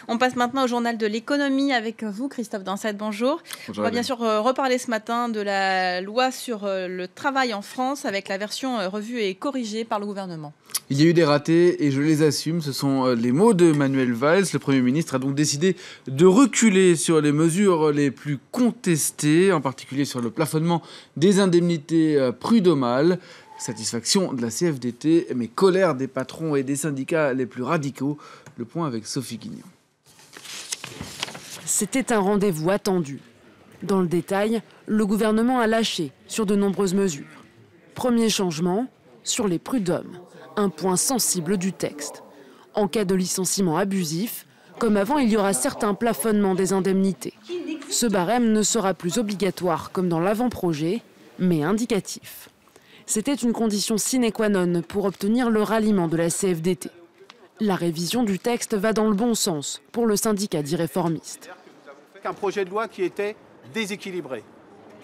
On passe maintenant au journal de l'économie avec vous, Christophe Dansette, bonjour. Bonjour On va bien Hélène. sûr reparler ce matin de la loi sur le travail en France avec la version revue et corrigée par le gouvernement. Il y a eu des ratés et je les assume, ce sont les mots de Manuel Valls. Le Premier ministre a donc décidé de reculer sur les mesures les plus contestées, en particulier sur le plafonnement des indemnités prud'homales. Satisfaction de la CFDT, mais colère des patrons et des syndicats les plus radicaux. Le point avec Sophie Guignon. C'était un rendez-vous attendu. Dans le détail, le gouvernement a lâché sur de nombreuses mesures. Premier changement, sur les prud'hommes, un point sensible du texte. En cas de licenciement abusif, comme avant, il y aura certains plafonnements des indemnités. Ce barème ne sera plus obligatoire comme dans l'avant-projet, mais indicatif. C'était une condition sine qua non pour obtenir le ralliement de la CFDT. La révision du texte va dans le bon sens pour le syndicat dit réformiste. Un projet de loi qui était déséquilibré,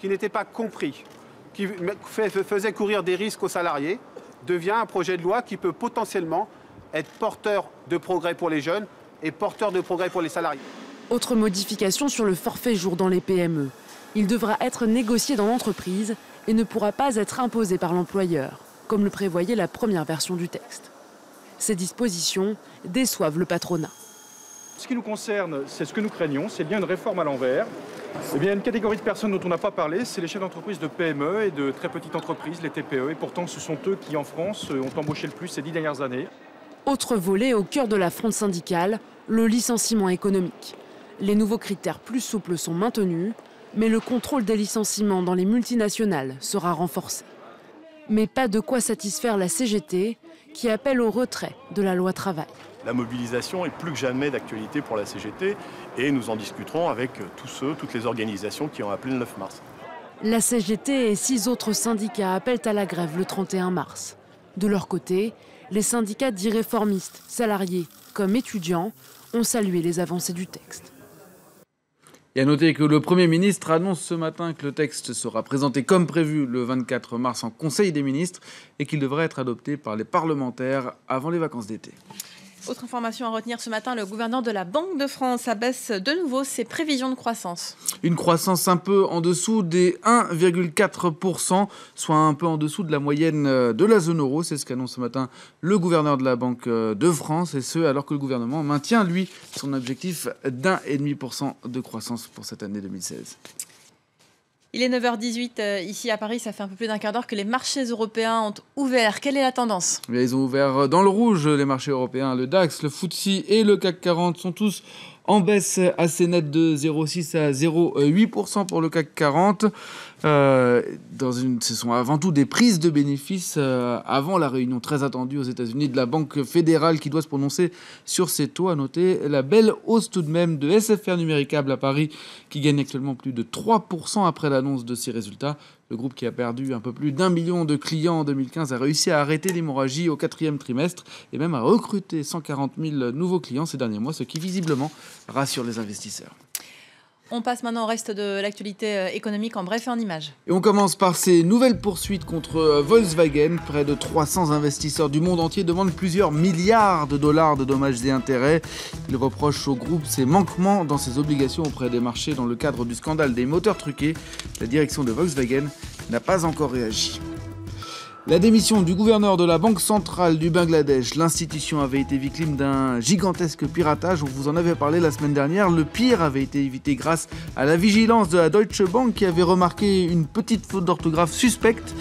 qui n'était pas compris, qui faisait courir des risques aux salariés, devient un projet de loi qui peut potentiellement être porteur de progrès pour les jeunes et porteur de progrès pour les salariés. Autre modification sur le forfait jour dans les PME. Il devra être négocié dans l'entreprise et ne pourra pas être imposé par l'employeur, comme le prévoyait la première version du texte. Ces dispositions déçoivent le patronat. Ce qui nous concerne, c'est ce que nous craignons, c'est bien une réforme à l'envers. Eh bien, une catégorie de personnes dont on n'a pas parlé, c'est les chefs d'entreprise de PME et de très petites entreprises, les TPE. Et pourtant, ce sont eux qui, en France, ont embauché le plus ces 10 dernières années. Autre volet au cœur de la fronde syndicale, le licenciement économique. Les nouveaux critères plus souples sont maintenus, mais le contrôle des licenciements dans les multinationales sera renforcé. Mais pas de quoi satisfaire la CGT, qui appelle au retrait de la loi travail. La mobilisation est plus que jamais d'actualité pour la CGT et nous en discuterons avec toutes les organisations qui ont appelé le 9 mars. La CGT et 6 autres syndicats appellent à la grève le 31 mars. De leur côté, les syndicats dits réformistes, salariés comme étudiants, ont salué les avancées du texte. Et à noter que le Premier ministre annonce ce matin que le texte sera présenté comme prévu le 24 mars en Conseil des ministres et qu'il devrait être adopté par les parlementaires avant les vacances d'été. Autre information à retenir ce matin, le gouverneur de la Banque de France abaisse de nouveau ses prévisions de croissance. Une croissance un peu en dessous des 1,4%, soit un peu en dessous de la moyenne de la zone euro. C'est ce qu'annonce ce matin le gouverneur de la Banque de France, et ce alors que le gouvernement maintient, lui, son objectif d'1,5% de croissance pour cette année 2016. Il est 9h18 ici à Paris, ça fait un peu plus d'un quart d'heure que les marchés européens ont ouvert. Quelle est la tendance ? Ils ont ouvert dans le rouge, les marchés européens. Le DAX, le FTSE et le CAC 40 sont tous en baisse assez nette de 0,6 à 0,8% pour le CAC 40. Ce sont avant tout des prises de bénéfices avant la réunion très attendue aux États-Unis de la Banque fédérale qui doit se prononcer sur ces taux. À noter la belle hausse tout de même de SFR Numéricable à Paris qui gagne actuellement plus de 3% après l'annonce de ses résultats. Le groupe qui a perdu un peu plus d'1 million de clients en 2015 a réussi à arrêter l'hémorragie au 4e trimestre et même à recruter 140 000 nouveaux clients ces derniers mois, ce qui visiblement rassure les investisseurs. On passe maintenant au reste de l'actualité économique en bref et en images. Et on commence par ces nouvelles poursuites contre Volkswagen. Près de 300 investisseurs du monde entier demandent plusieurs milliards de dollars de dommages et intérêts. Ils reprochent au groupe ses manquements dans ses obligations auprès des marchés dans le cadre du scandale des moteurs truqués. La direction de Volkswagen n'a pas encore réagi. La démission du gouverneur de la Banque centrale du Bangladesh. L'institution avait été victime d'un gigantesque piratage. On vous en avait parlé la semaine dernière. Le pire avait été évité grâce à la vigilance de la Deutsche Bank qui avait remarqué une petite faute d'orthographe suspecte.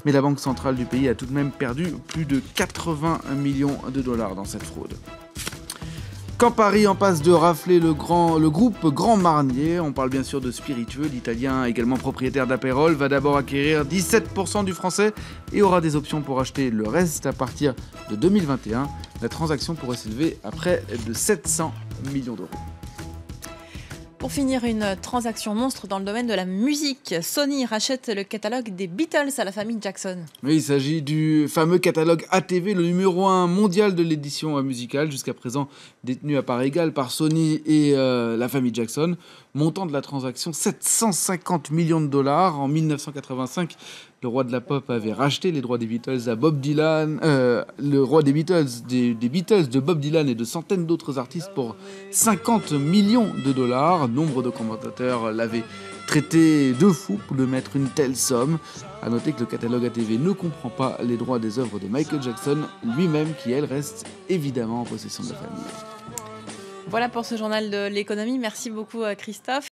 Mais la Banque centrale du pays a tout de même perdu plus de 80 millions de dollars dans cette fraude. Campari en passe de rafler le groupe Grand Marnier. On parle bien sûr de spiritueux. L'Italien, également propriétaire d'Aperol, va d'abord acquérir 17% du français et aura des options pour acheter le reste à partir de 2021. La transaction pourrait s'élever à près de 700 millions d'euros. Pour finir, une transaction monstre dans le domaine de la musique. Sony rachète le catalogue des Beatles à la famille Jackson. Oui, il s'agit du fameux catalogue ATV, le numéro 1 mondial de l'édition musicale, jusqu'à présent détenu à part égale par Sony et la famille Jackson. Montant de la transaction, 750 millions de dollars. En 1985, le roi de la pop avait racheté les droits des Beatles à Bob Dylan, le roi des Beatles, des Beatles, de Bob Dylan et de centaines d'autres artistes pour 50 millions de dollars. Nombre de commentateurs l'avaient traité de fou de mettre une telle somme. A noter que le catalogue ATV ne comprend pas les droits des œuvres de Michael Jackson lui-même, qui elle reste évidemment en possession de la famille. Voilà pour ce journal de l'économie. Merci beaucoup Christophe.